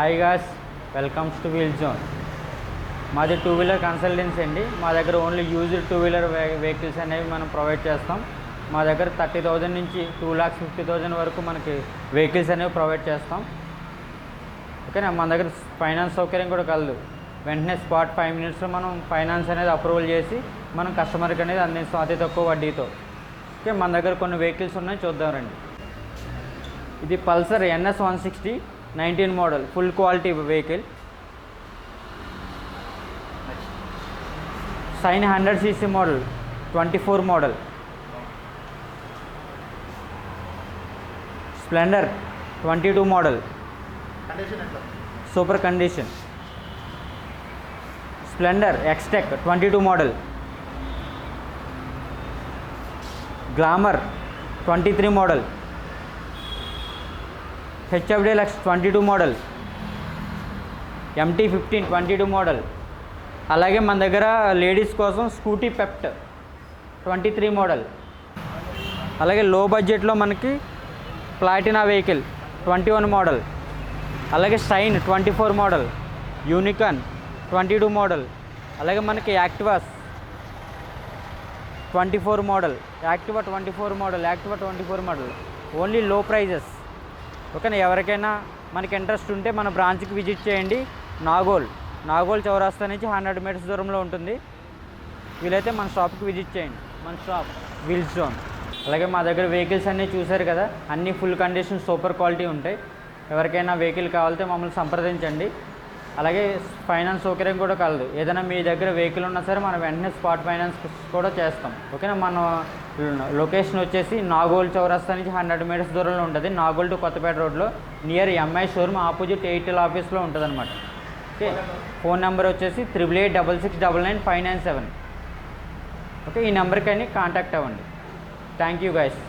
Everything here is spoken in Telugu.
Hi guys, welcomes to wheel zone. మాది టూ వీలర్ కన్సల్టెన్సీ అండి. మా దగ్గర only used two wheeler vehicles అనేవి మనం ప్రొవైడ్ చేస్తాం. మా దగ్గర 30,000 నుంచి 2,50,000 వరకు మనకి వెహికల్స్ అనేవి ప్రొవైడ్ చేస్తాం. ఓకేనా. మన దగ్గర ఫైనాన్స్ సౌకర్యం కూడా కలదు. వెంటనే స్పాట్ 5 minutesలో మనం ఫైనాన్స్ అనేది అప్రూవల్ చేసి మనం కస్టమర్కి అనేది అందిస్తాం అతి తక్కువ వడ్డీతో. ఓకే, మన దగ్గర కొన్ని వెహికల్స్ ఉన్నాయి, చూద్దాం రండి. ఇది Pulsar NS 160 19 model, full quality vehicle. Shine 100cc model, 24 model. Splendor 22 model, super condition. Splendor Xtec 22 model. Glamour 23 model. HF Deluxe 22 model. MT-15 22 model. అలాగే మన దగ్గర లేడీస్ కోసం స్కూటీ పెప్ట్ 23 మోడల్. అలాగే లో బడ్జెట్లో మనకి ప్లాటినా వెహికల్ 21 మోడల్. అలాగే షైన్ 24 మోడల్. Unicorn 22 model. అలాగే మనకి యాక్టివాస్ 24 model. Activa 24 model. Activa 24 model. Only లో ప్రైజెస్. ఓకేనా. ఎవరికైనా మనకి ఇంట్రెస్ట్ ఉంటే మన బ్రాంచ్కి విజిట్ చేయండి. నాగోల్ చౌరాస్తా నుంచి 100 meters దూరంలో ఉంటుంది. వీలైతే మన షాప్కి విజిట్ చేయండి. మన షాప్ వీల్స్ జోన్. అలాగే మా దగ్గర వెహికల్స్ అన్నీ చూశారు కదా, అన్నీ ఫుల్ కండిషన్ సూపర్ క్వాలిటీ ఉంటాయి. ఎవరికైనా వెహికల్ కావాలంటే మమ్మల్ని సంప్రదించండి. అలాగే ఫైనాన్స్ సౌకర్యం కూడా కలదు. ఏదైనా మీ దగ్గర వెహికల్ ఉన్నా సరే మనం వెంటనే స్పాట్ ఫైనాన్స్ కూడా చేస్తాం. ఓకేనా. మన లొకేషన్ వచ్చేసి నాగోల్ చౌరాస్తా నుంచి 100 meters దూరంలో ఉంటుంది. నాగోల్ టు కొత్తపేట రోడ్లో near MI showroom opposite Airtel ఆఫీస్లో ఉంటుంది అనమాట. ఓకే. ఫోన్ నెంబర్ వచ్చేసి 8886699597. ఓకే, ఈ నెంబర్కి అని కాంటాక్ట్ అవ్వండి. Thank you guys.